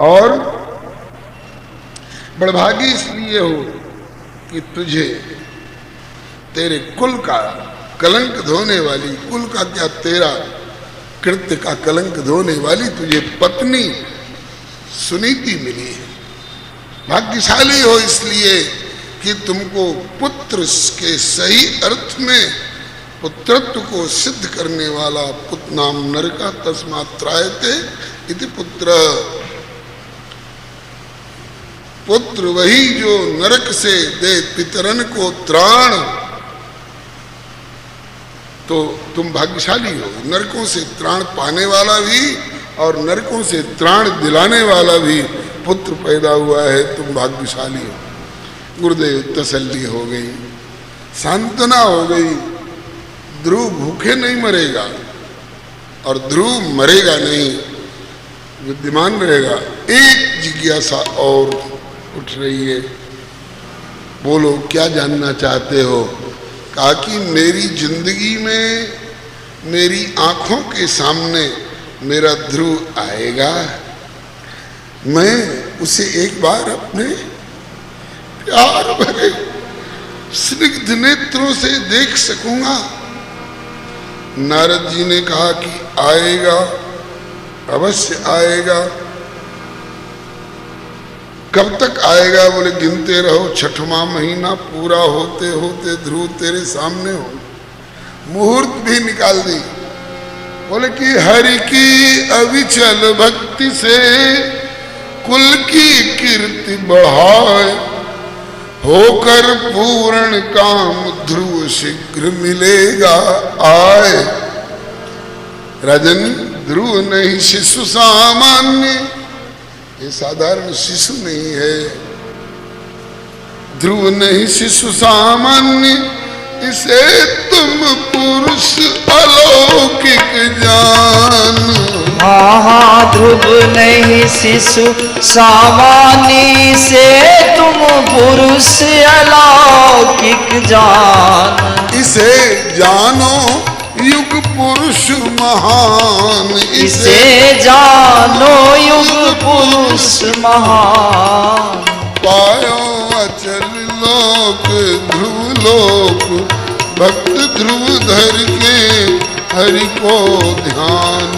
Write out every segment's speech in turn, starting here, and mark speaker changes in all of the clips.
Speaker 1: और बड़भागी इसलिए हो कि तुझे तेरे कुल का कलंक धोने वाली, कुल का क्या तेरा कृत्य का कलंक धोने वाली तुझे पत्नी सुनीति मिली है। भाग्यशाली हो इसलिए कि तुमको पुत्र के सही अर्थ में पुत्रत्व को सिद्ध करने वाला पुत्रनाम नरका तस्मात् त्रायते इति पुत्र। पुत्र वही जो नरक से दे पितरन को त्राण। तो तुम भाग्यशाली हो, नरकों से त्राण पाने वाला भी और नरकों से त्राण दिलाने वाला भी पुत्र पैदा हुआ है, तुम भाग्यशाली हो। गुरुदेव तसल्ली हो गई, सांत्वना हो गई। ध्रुव भूखे नहीं मरेगा और ध्रुव मरेगा नहीं, विद्यमान रहेगा। एक जिज्ञासा और उठ रही है, बोलो क्या जानना चाहते हो? कहा कि मेरी जिंदगी में मेरी आंखों के सामने मेरा ध्रुव आएगा, मैं उसे एक बार अपने प्यार भरे स्निग्ध नेत्रों से देख सकूंगा। नारद जी ने कहा कि आएगा, अवश्य आएगा। कब तक आएगा? बोले गिनते रहो, 6वां महीना पूरा होते होते ध्रुव तेरे सामने हो। मुहूर्त भी निकाल दी। बोले कि हरि की अविचल भक्ति से कुल की कीर्ति बढ़ाए, होकर पूर्ण काम ध्रुव शीघ्र मिलेगा आए। राजन, ध्रुव नहीं शिशु सामान्य, ये साधारण शिशु नहीं है। ध्रुव नहीं शिशु सामान्य, इसे तुम पुरुष अलौकिक जान।
Speaker 2: हाँ, ध्रुव नहीं शिशु सामान्य, से तुम पुरुष अलौकिक जान।
Speaker 1: इसे जानो युग पुरुष महान,
Speaker 2: इसे जानो युग पुरुष महान।
Speaker 1: पायो अचल लोक ध्रुव लोक, भक्त ध्रुव धर के हरि को ध्यान।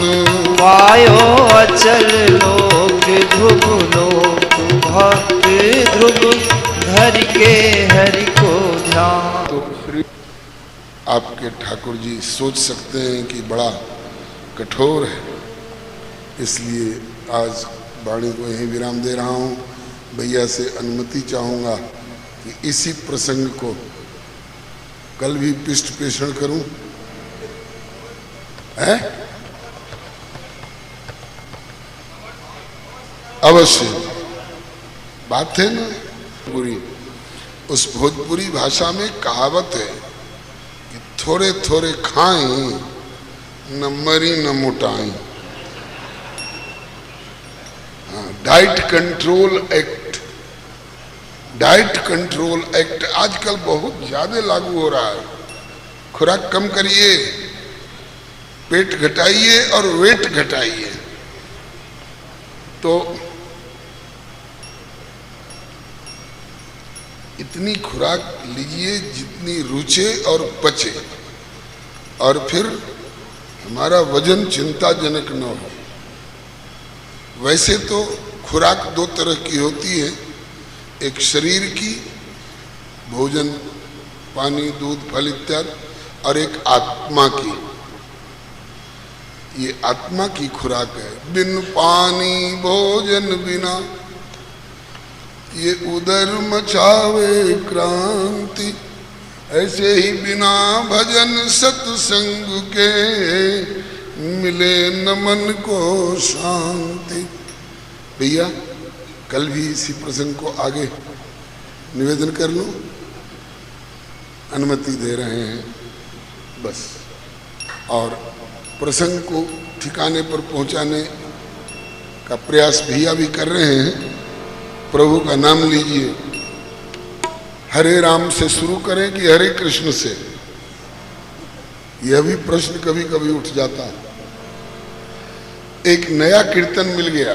Speaker 2: पायो अचल लोक ध्रुव लोक, भक्त ध्रुव धर के हरि को ध्यान।
Speaker 1: तो आपके ठाकुर जी सोच सकते हैं कि बड़ा कठोर है, इसलिए आज वाणी को यहीं विराम दे रहा हूँ। भैया से अनुमति चाहूँगा कि इसी प्रसंग को कल भी पिष्ट पेषण करूं, है? अवश्य। बात है ना पूरी, उस भोजपुरी भाषा में कहावत है कि थोड़े थोड़े खाएं न मरी न मोटाएं। Diet control act, diet control act आजकल बहुत ज्यादा लागू हो रहा है। खुराक कम करिए, पेट घटाइए और वेट घटाइए। तो इतनी खुराक लीजिए जितनी रुचे और पचे, और फिर हमारा वजन चिंताजनक न हो। वैसे तो खुराक दो तरह की होती है, एक शरीर की, भोजन पानी दूध फल इत्यादि, और एक आत्मा की। ये आत्मा की खुराक है। बिन पानी भोजन बिना ये उदर मचावे क्रांति, ऐसे ही बिना भजन सत्संग के मिले न मन को शांति। भैया कल भी इसी प्रसंग को आगे निवेदन कर लूं, अनुमति दे रहे हैं बस। और प्रसंग को ठिकाने पर पहुंचाने का प्रयास भैया भी कर रहे हैं। प्रभु का नाम लीजिए, हरे राम से शुरू करें कि हरे कृष्ण से, यह भी प्रश्न कभी कभी उठ जाता है। एक नया कीर्तन मिल गया,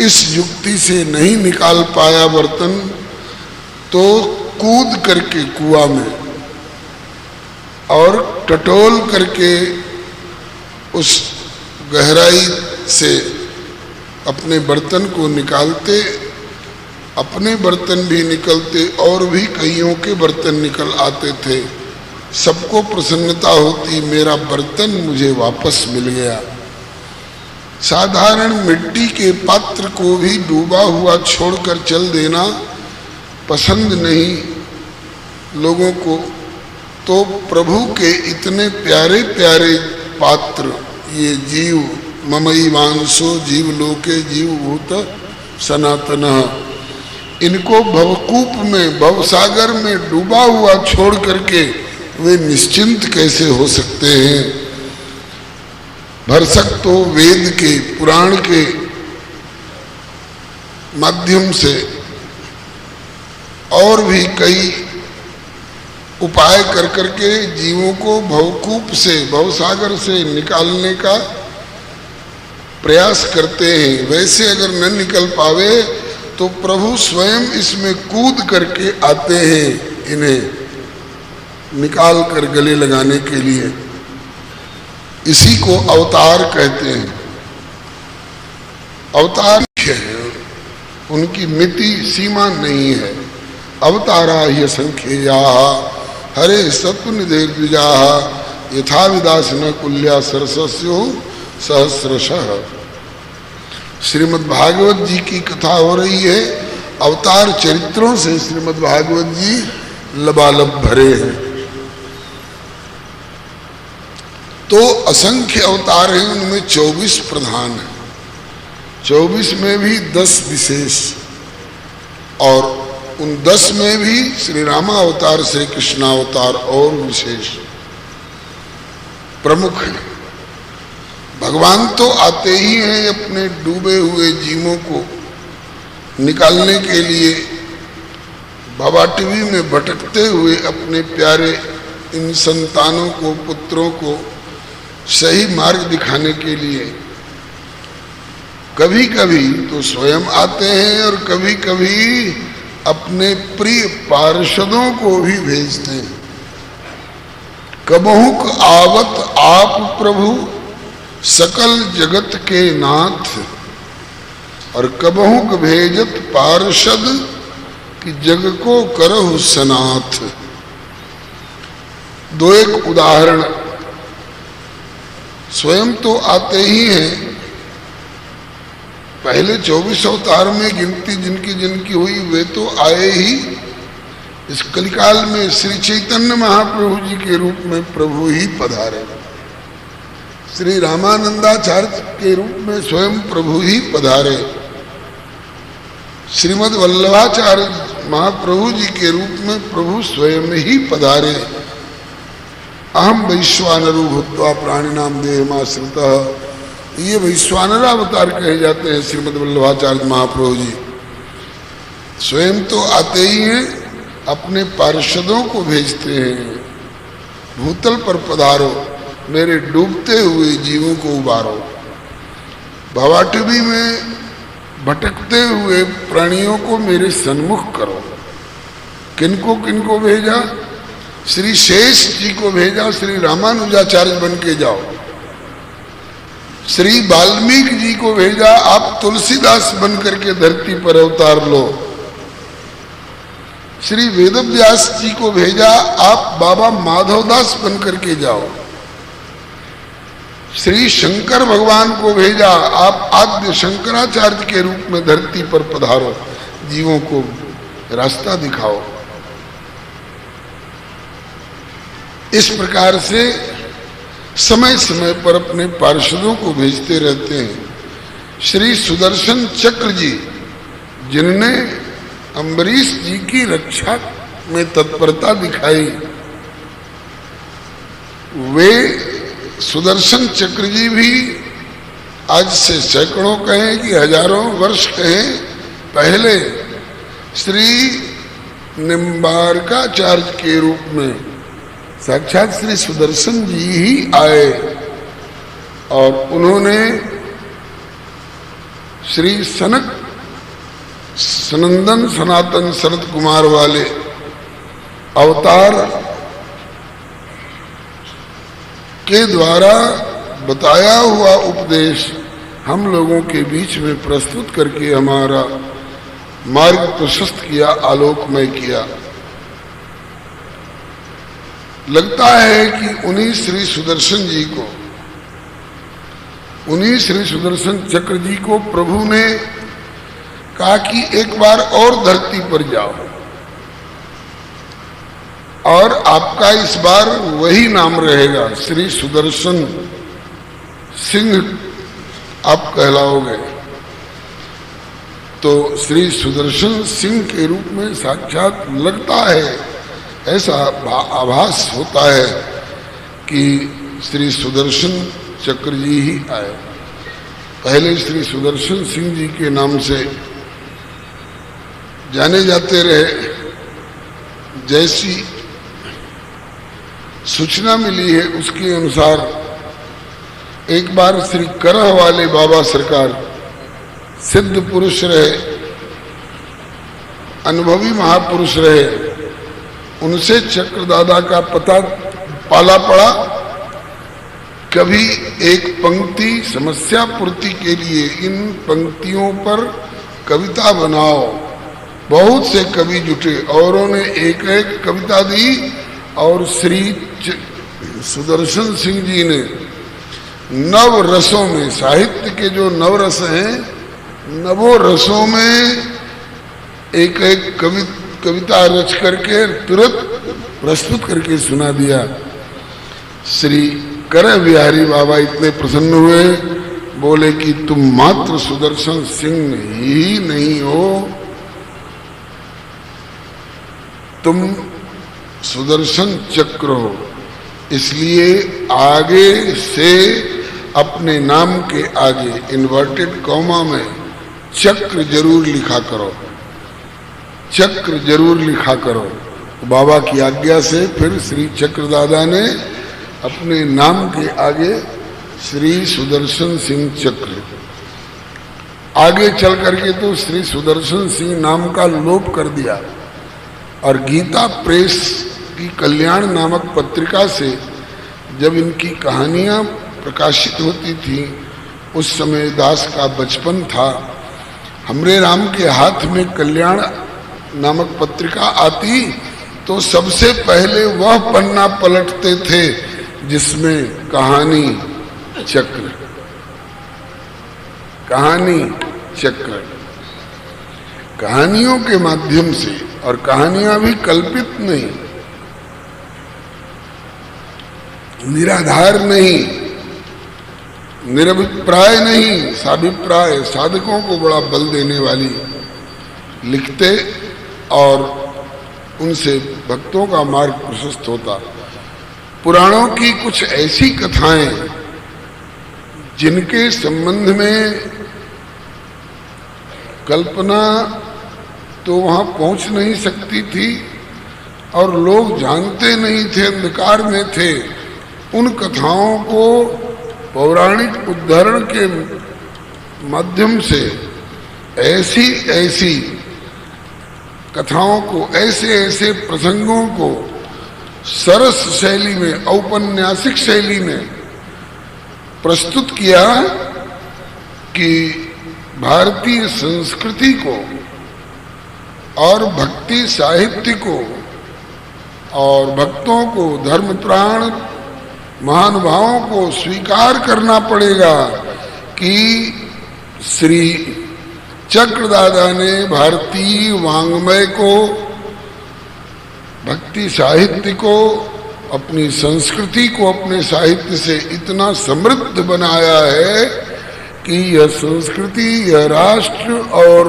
Speaker 1: इस युक्ति से नहीं निकाल पाया बर्तन तो कूद करके कुआं में और टटोल करके उस गहराई से अपने बर्तन को निकालते, अपने बर्तन भी निकलते और भी कईयों के बर्तन निकल आते थे। सबको प्रसन्नता होती, मेरा बर्तन मुझे वापस मिल गया। साधारण मिट्टी के पात्र को भी डूबा हुआ छोड़कर चल देना पसंद नहीं लोगों को, तो प्रभु के इतने प्यारे प्यारे पात्र, ये जीव ममई वांसो जीव लोके जीव भूत सनातन, इनको भवकूप में भवसागर में डूबा हुआ छोड़ करके वे निश्चिंत कैसे हो सकते हैं। भरसक तो वेद के पुराण के माध्यम से और भी कई उपाय कर करके जीवों को भवकूप से भवसागर से निकालने का प्रयास करते हैं। वैसे अगर न निकल पावे तो प्रभु स्वयं इसमें कूद करके आते हैं इन्हें निकाल कर गले लगाने के लिए। इसी को अवतार कहते हैं। अवतार है, उनकी मिति सीमा नहीं है। अवतारा ही संख्या हरे सत्वनिधे द्विजा यथा विदास न कुल्या सरसस्यो सहस्रशः। श्रीमद् भागवत जी की कथा हो रही है। अवतार चरित्रों से श्रीमद् भागवत जी लबालब भरे हैं। तो असंख्य अवतार हैं, उनमें 24 प्रधान हैं, 24 में भी 10 विशेष, और उन 10 में भी श्री रामा अवतार श्री कृष्णावतार और विशेष प्रमुख हैं। भगवान तो आते ही हैं अपने डूबे हुए जीवों को निकालने के लिए, भवाटवी में भटकते हुए अपने प्यारे इन संतानों को, पुत्रों को सही मार्ग दिखाने के लिए। कभी कभी तो स्वयं आते हैं और कभी कभी अपने प्रिय पार्षदों को भी भेजते हैं। कबहुक आवत आप प्रभु सकल जगत के नाथ, और कबहुक भेजत पार्षद कि जग को करहु सनाथ। दो एक उदाहरण। स्वयं तो आते ही हैं। पहले 24 अवतार में गिनती जिनकी जिनकी हुई वे तो आए ही। इस कलिकाल में श्री चैतन्य महाप्रभु जी के रूप में प्रभु ही पधारे। श्री रामानंदाचार्य के रूप में स्वयं प्रभु ही पधारे। श्रीमद् वल्लभाचार्य महाप्रभु जी के रूप में प्रभु स्वयं ही पधारे। अहम वैश्वानरो भूत्वा प्राणिनाम देहमाश्रितः, ये वैश्वानरावतार कहे जाते हैं श्रीमद् वल्लभाचार्य महाप्रभु जी। स्वयं तो आते ही हैं, अपने पार्षदों को भेजते हैं। भूतल पर पधारो, मेरे डूबते हुए जीवों को उबारो। भवाटवी में भटकते हुए प्राणियों को मेरे सन्मुख करो। किनको किनको भेजा? श्री शेष जी को भेजा, श्री रामानुजाचार्य बन के जाओ। श्री वाल्मीकि जी को भेजा, आप तुलसीदास बन करके धरती पर अवतार लो। श्री वेदव्यास जी को भेजा, आप बाबा माधवदास बन करके जाओ। श्री शंकर भगवान को भेजा, आप आद्य शंकराचार्य के रूप में धरती पर पधारो, जीवों को रास्ता दिखाओ। इस प्रकार से समय समय पर अपने पार्षदों को भेजते रहते हैं। श्री सुदर्शन चक्र जी, जिनने अम्बरीश जी की रक्षा में तत्परता दिखाई, वे सुदर्शन चक्र जी भी आज से सैकड़ों कहें कि हजारों वर्ष कहें पहले श्री निम्बारकाचार्य के रूप में साक्षात श्री सुदर्शन जी ही आए और उन्होंने श्री सनक सनंदन सनातन शरद कुमार वाले अवतार के द्वारा बताया हुआ उपदेश हम लोगों के बीच में प्रस्तुत करके हमारा मार्ग प्रशस्त किया, आलोकमय किया। लगता है कि उन्हीं श्री सुदर्शन जी को, उन्हीं श्री सुदर्शन चक्र जी को प्रभु ने कहा कि एक बार और धरती पर जाओ और आपका इस बार वही नाम रहेगा, श्री सुदर्शन सिंह आप कहलाओगे। तो श्री सुदर्शन सिंह के रूप में साक्षात लगता है, ऐसा आभास होता है कि श्री सुदर्शन चक्र जी ही आए। पहले श्री सुदर्शन सिंह जी के नाम से जाने जाते रहे। जैसी सूचना मिली है उसके अनुसार एक बार श्री करह वाले बाबा सरकार सिद्ध पुरुष रहे, अनुभवी महापुरुष रहे, उनसे चक्रदादा का पता पाला पड़ा। कभी एक पंक्ति समस्या पूर्ति के लिए इन पंक्तियों पर कविता बनाओ। बहुत से कवि जुटे औरों ने एक एक कविता दी और श्री सुदर्शन सिंह जी ने नव रसों में, साहित्य के जो नव रस हैं, नवों रसों में एक एक कविता रच करके तुरंत प्रस्तुत करके सुना दिया। श्री करह बिहारी बाबा इतने प्रसन्न हुए, बोले कि तुम मात्र सुदर्शन सिंह ही नहीं हो, तुम सुदर्शन चक्र हो। इसलिए आगे से अपने नाम के आगे इन्वर्टेड कॉमा में चक्र जरूर लिखा करो, चक्र जरूर लिखा करो। बाबा की आज्ञा से फिर श्री चक्रदादा ने अपने नाम के आगे श्री सुदर्शन सिंह चक्र, आगे चल करके तो श्री सुदर्शन सिंह नाम का लोप कर दिया। और गीता प्रेस की कल्याण नामक पत्रिका से जब इनकी कहानियां प्रकाशित होती थी, उस समय दास का बचपन था। हमरे राम के हाथ में कल्याण नामक पत्रिका आती तो सबसे पहले वह पन्ना पलटते थे जिसमें कहानी चक्र, कहानी चक्र, कहानियों के माध्यम से, और कहानियां भी कल्पित नहीं, निराधार नहीं, निरभिप्राय नहीं, साभिप्राय, साधकों को बड़ा बल देने वाली लिखते और उनसे भक्तों का मार्ग प्रशस्त होता। पुराणों की कुछ ऐसी कथाएं जिनके संबंध में कल्पना तो वहां पहुंच नहीं सकती थी और लोग जानते नहीं थे, अंधकार में थे, उन कथाओं को पौराणिक उद्धरण के माध्यम से ऐसी ऐसी कथाओं को, ऐसे ऐसे प्रसंगों को सरस शैली में, औपन्यासिक शैली में प्रस्तुत किया कि भारतीय संस्कृति को और भक्ति साहित्य को और भक्तों को, धर्म प्राण महानुभावों को स्वीकार करना पड़ेगा कि श्री चक्रदादा ने भारतीय वाङ्मय को, भक्ति साहित्य को, अपनी संस्कृति को अपने साहित्य से इतना समृद्ध बनाया है कि यह संस्कृति, यह राष्ट्र और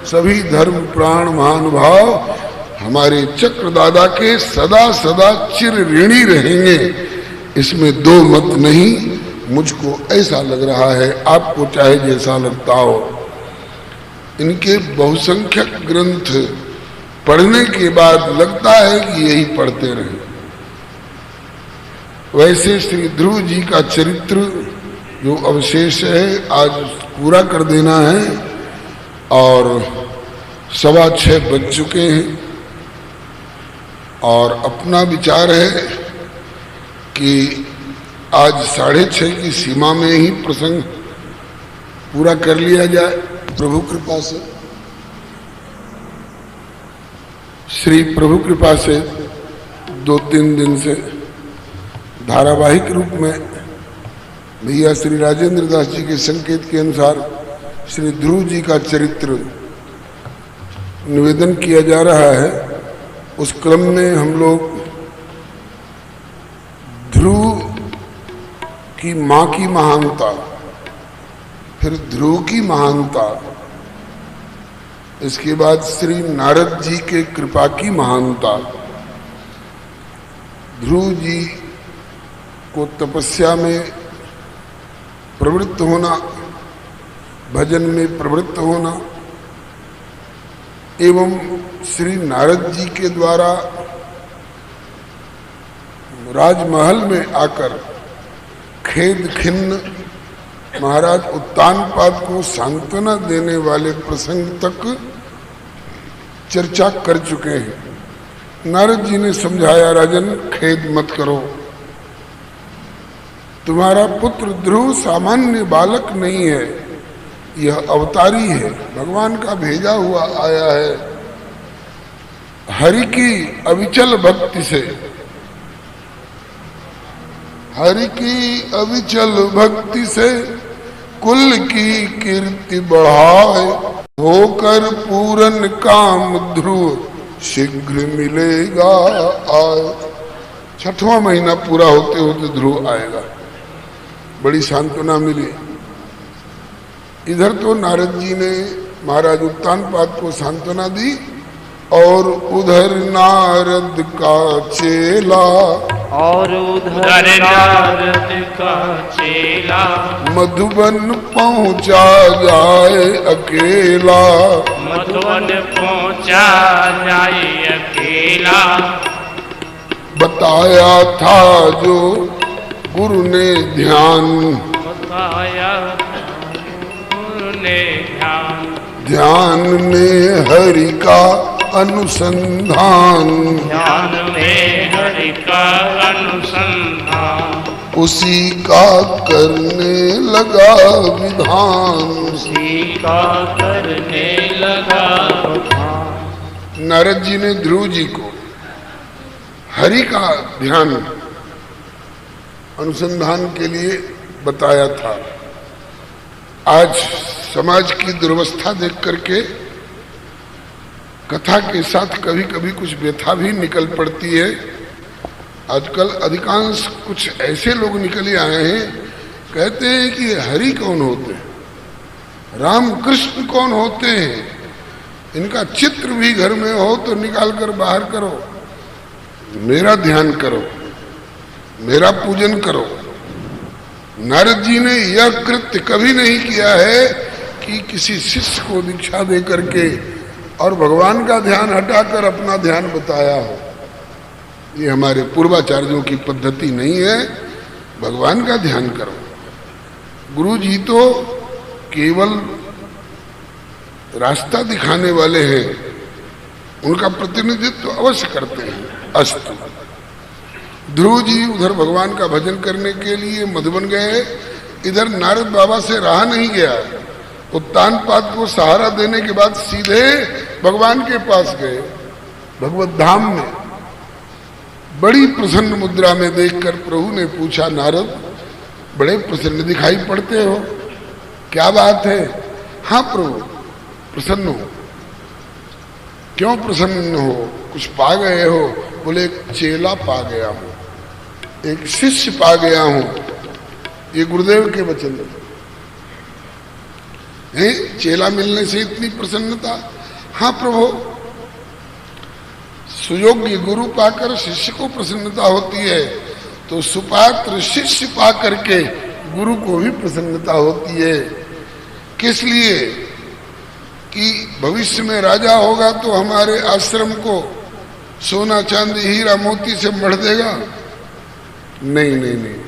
Speaker 1: सभी धर्म प्राण महानुभाव हमारे चक्रदादा के सदा सदा चिर ऋणी रहेंगे। इसमें दो मत नहीं। मुझको ऐसा लग रहा है, आपको चाहे जैसा लगता हो। इनके बहुसंख्यक ग्रंथ पढ़ने के बाद लगता है कि यही पढ़ते रहे। वैसे श्री ध्रुव जी का चरित्र जो अवशेष है आज पूरा कर देना है। और 6:15 बज चुके हैं और अपना विचार है कि आज 6:30 की सीमा में ही प्रसंग पूरा कर लिया जाए प्रभु कृपा से। श्री प्रभु कृपा से 2-3 दिन से धारावाहिक रूप में भैया श्री राजेंद्र दास जी के संकेत के अनुसार श्री ध्रुव जी का चरित्र निवेदन किया जा रहा है। उस क्रम में हम लोग ध्रुव की मां की महानता, फिर ध्रुव की महानता, इसके बाद श्री नारद जी के कृपा की महानता, ध्रुव जी को तपस्या में प्रवृत्त होना, भजन में प्रवृत्त होना, एवं श्री नारद जी के द्वारा राजमहल में आकर खेद खिन्न महाराज उत्तानपाद को सांत्वना देने वाले प्रसंग तक चर्चा कर चुके हैं। नारद जी ने समझाया, राजन खेद मत करो, तुम्हारा पुत्र ध्रुव सामान्य बालक नहीं है, यह अवतारी है, भगवान का भेजा हुआ आया है। हरि की अविचल भक्ति से, हरि की अविचल भक्ति से कुल की कीर्ति बढ़ाए, होकर पूरन काम ध्रुव शीघ्र मिलेगा आए। 6वां महीना पूरा होते होते ध्रुव आएगा। बड़ी सांत्वना मिली। इधर तो नारद जी ने महाराज उत्तानपाद को सांत्वना दी और उधर नारद का चेला,
Speaker 2: और उधर नारद का चेला
Speaker 1: मधुबन पहुंचा जाए अकेला,
Speaker 2: मधुबन पहुंचा जाए अकेला।
Speaker 1: बताया था जो गुरु ने ध्यान,
Speaker 2: बताया गुरु ने ध्यान,
Speaker 1: ध्यान में हरि का अनुसंधान,
Speaker 2: ध्यान में हरि का अनुसंधान,
Speaker 1: उसी का करने लगा विधान,
Speaker 2: उसी का करने लगा विधान।
Speaker 1: नारद जी ने ध्रुव जी को हरि का ध्यान अनुसंधान के लिए बताया था। आज समाज की दुर्वस्था देख करके कथा के साथ कभी कभी कुछ व्यथा भी निकल पड़ती है। आजकल अधिकांश कुछ ऐसे लोग निकले आए हैं, कहते हैं कि हरि कौन होते हैं, राम कृष्ण कौन होते हैं, इनका चित्र भी घर में हो तो निकाल कर बाहर करो, मेरा ध्यान करो, मेरा पूजन करो। नारद जी ने यह कृत्य कभी नहीं किया है कि किसी शिष्य को दीक्षा दे करके और भगवान का ध्यान हटाकर अपना ध्यान बताया हो। ये हमारे पूर्वाचार्यों की पद्धति नहीं है। भगवान का ध्यान करो। गुरु जी तो केवल रास्ता दिखाने वाले हैं, उनका प्रतिनिधित्व अवश्य करते हैं। अस्तु। ध्रुव जी उधर भगवान का भजन करने के लिए मधुबन गए, इधर नारद बाबा से रहा नहीं गया। उत्तानपाद को सहारा देने के बाद सीधे भगवान के पास गए। भगवत धाम में बड़ी प्रसन्न मुद्रा में देखकर प्रभु ने पूछा, नारद बड़े प्रसन्न दिखाई पड़ते हो, क्या बात है? हाँ प्रभु प्रसन्न हो। क्यों प्रसन्न हो? कुछ पा गए हो? बोले एक चेला पा गया हूं, एक शिष्य पा गया हूं। ये गुरुदेव के वचन है। चेला मिलने से इतनी प्रसन्नता? हाँ प्रभु, सुयोग्य गुरु पाकर शिष्य को प्रसन्नता होती है, तो सुपात्र शिष्य पा करके गुरु को भी प्रसन्नता होती है। किस लिए? कि भविष्य में राजा होगा तो हमारे आश्रम को सोना चांदी हीरा मोती से मढ़ देगा। नहीं नहीं नहीं,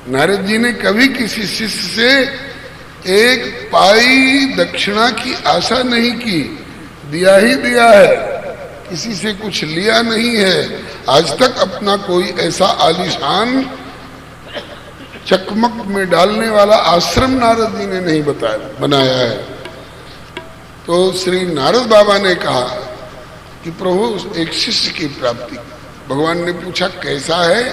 Speaker 1: नारद जी ने कभी किसी शिष्य से एक पाई दक्षिणा की आशा नहीं की, दिया ही दिया है, किसी से कुछ लिया नहीं है। आज तक अपना कोई ऐसा आलीशान चकमक में डालने वाला आश्रम नारद जी ने नहीं बनाया है। तो श्री नारद बाबा ने कहा कि प्रभु एक शिष्य की प्राप्ति। भगवान ने पूछा कैसा है?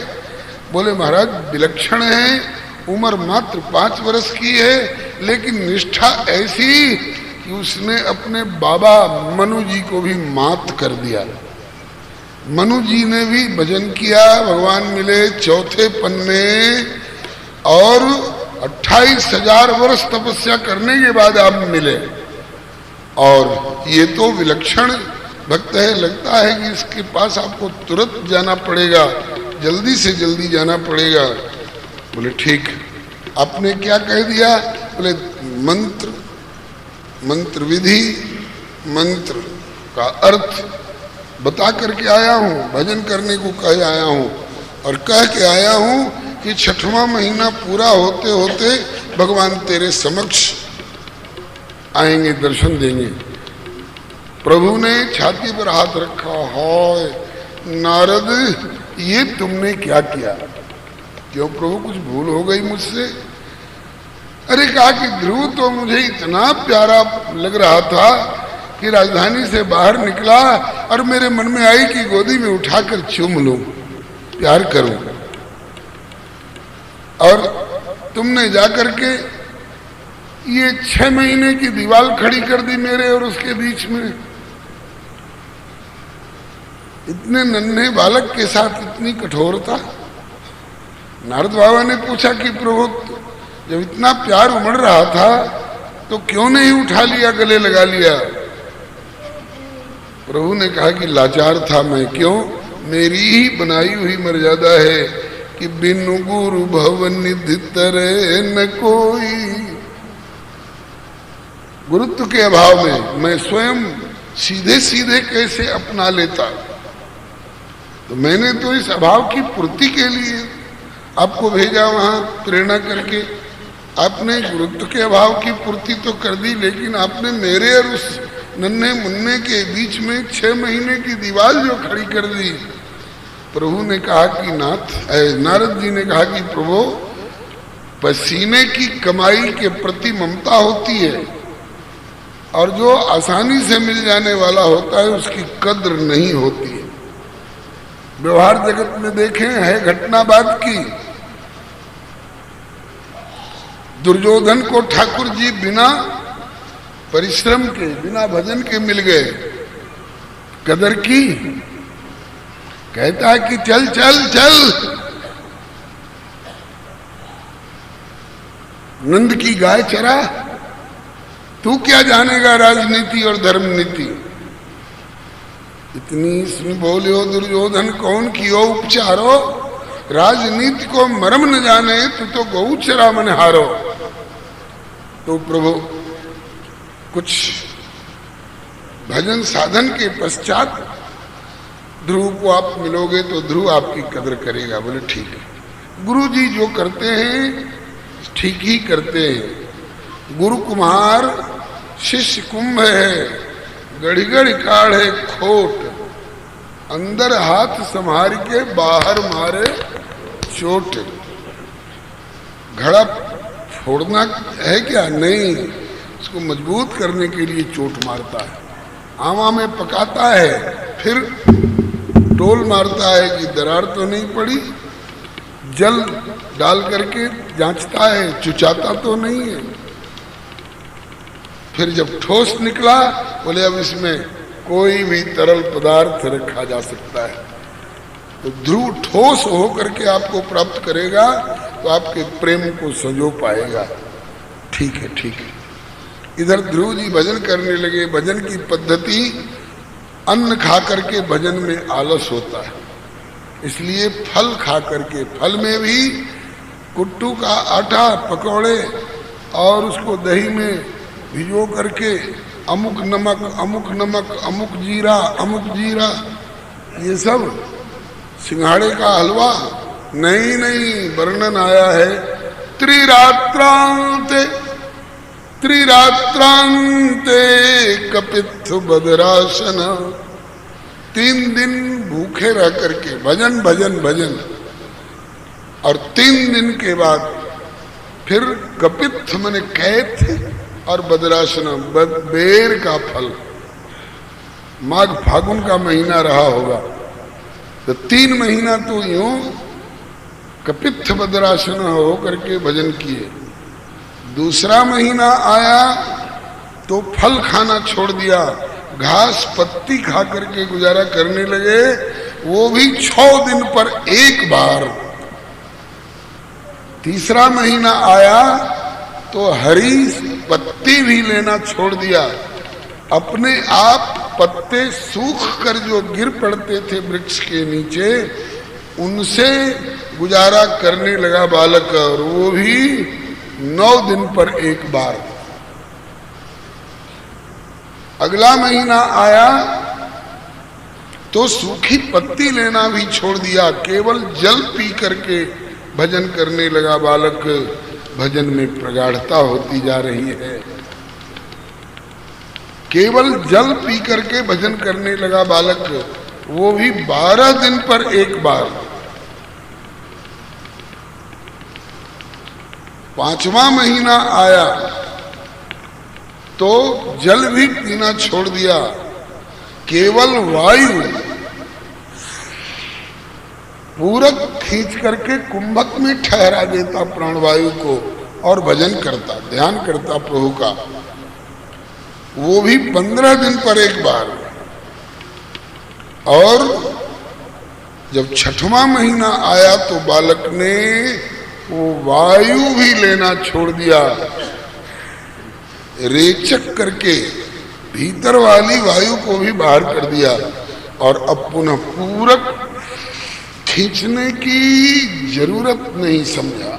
Speaker 1: बोले महाराज विलक्षण है, उम्र मात्र 5 वर्ष की है, लेकिन निष्ठा ऐसी कि उसने अपने बाबा मनु जी को भी मात कर दिया। मनु जी ने भी भजन किया, भगवान मिले चौथे पन्ने और 28,000 वर्ष तपस्या करने के बाद आप मिले। और ये तो विलक्षण भक्त है, लगता है कि इसके पास आपको तुरंत जाना पड़ेगा, जल्दी से जल्दी जाना पड़ेगा। बोले ठीक। आपने क्या कह दिया? बोले मंत्र विधि, मंत्र का अर्थ बता करके आया हूँ, भजन करने को कह आया हूँ, और कह के आया हूँ कि 6वां महीना पूरा होते होते भगवान तेरे समक्ष आएंगे, दर्शन देंगे। प्रभु ने छाती पर हाथ रखा, हाय नारद ये तुमने क्या किया? क्यों प्रभु कुछ भूल हो गई मुझसे? अरे कहा कि ध्रुव तो मुझे इतना प्यारा लग रहा था कि राजधानी से बाहर निकला और मेरे मन में आई कि गोदी में उठाकर चूम लूं, प्यार करूं, और तुमने जाकर के ये 6 महीने की दीवार खड़ी कर दी मेरे और उसके बीच में। इतने नन्हे बालक के साथ इतनी कठोरता। नारद बाबा ने पूछा कि प्रभु जब इतना प्यार उमड़ रहा था तो क्यों नहीं उठा लिया, गले लगा लिया? प्रभु ने कहा कि लाचार था मैं। क्यों? मेरी ही बनाई हुई मर्यादा है कि बिनु गुरु भवन निधि तरे न कोई। गुरुत्व के अभाव में मैं स्वयं सीधे सीधे कैसे अपना लेता? तो मैंने तो इस अभाव की पूर्ति के लिए आपको भेजा वहां प्रेरणा करके। आपने गुरुत्व के अभाव की पूर्ति तो कर दी, लेकिन आपने मेरे और उस नन्हे मुन्ने के बीच में 6 महीने की दीवार जो खड़ी कर दी। प्रभु ने कहा कि नारद जी ने कहा कि प्रभु पसीने की कमाई के प्रति ममता होती है, और जो आसानी से मिल जाने वाला होता है उसकी कद्र नहीं होती है। व्यवहार जगत में देखें, है घटना बात की। दुर्योधन को ठाकुर जी बिना परिश्रम के, बिना भजन के मिल गए, कदर की। कहता है कि चल चल चल, नंद की गाय चरा, तू क्या जानेगा राजनीति और धर्म नीति। इतनी इसमें बोलियो दुर्योधन कौन कियो उपचारो, राजनीति को मर्म न जाने तू तो गौ चरा मन हारो। तो प्रभु कुछ भजन साधन के पश्चात ध्रुव को आप मिलोगे तो ध्रुव आपकी कदर करेगा। बोले ठीक है। गुरु जी जो करते हैं ठीक ही करते हैं। गुरु कुम्हार शिष्य कुंभ है, गड़ी गड़ी काढ़े खोट, अंदर हाथ संभार के बाहर मारे चोट। घड़ा फोड़ना है क्या? नहीं, उसको मजबूत करने के लिए चोट मारता है। आमा में पकाता है, फिर टोल मारता है कि दरार तो नहीं पड़ी, जल डाल करके जांचता है चुचाता तो नहीं है। फिर जब ठोस निकला, बोले अब इसमें कोई भी तरल पदार्थ रखा जा सकता है। तो ध्रुव ठोस हो करके आपको प्राप्त करेगा तो आपके प्रेम को संजो पाएगा। ठीक है, ठीक है। इधर ध्रुव जी भजन करने लगे। भजन की पद्धति, अन्न खा करके भजन में आलस होता है, इसलिए फल खा करके, फल में भी कुट्टू का आटा, पकौड़े और उसको दही में भिगो करके अमुक नमक, अमुक नमक, अमुक जीरा, अमुक जीरा, ये सब। सिंघाड़े का हलवा नहीं, नहीं, वर्णन आया है त्रिरात्रांते त्रिरात्रांते कपित्थ बदरासन। 3 दिन भूखे रह करके भजन भजन भजन, और 3 दिन के बाद फिर कपित्थ मने कैथ और बदरासन, बेर का फल। माघ फागुन का महीना रहा होगा, तो 3 महीना तो यूं कपित्थ बदरासन हो करके भजन किए। दूसरा महीना आया तो फल खाना छोड़ दिया, घास पत्ती खा करके गुजारा करने लगे, वो भी 6 दिन पर एक बार। तीसरा महीना आया तो हरी पत्ती भी लेना छोड़ दिया, अपने आप पत्ते सूख कर जो गिर पड़ते थे वृक्ष के नीचे, उनसे गुजारा करने लगा बालक, और वो भी 9 दिन पर एक बार। अगला महीना आया तो सूखी पत्ती लेना भी छोड़ दिया, केवल जल पी करके भजन करने लगा बालक। भजन में प्रगाढ़ता होती जा रही है, केवल जल पी करके भजन करने लगा बालक, वो भी 12 दिन पर एक बार। 5वां महीना आया तो जल भी पीना छोड़ दिया, केवल वायु पूरक खींच करके कुंभक में ठहरा देता प्राणवायु को, और भजन करता, ध्यान करता प्रभु का, वो भी 15 दिन पर एक बार। और जब 6वां महीना आया तो बालक ने वो वायु भी लेना छोड़ दिया, रेचक करके भीतर वाली वायु को भी बाहर कर दिया, और अब पुनः पूरक खींचने की जरूरत नहीं समझा।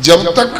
Speaker 1: जब तक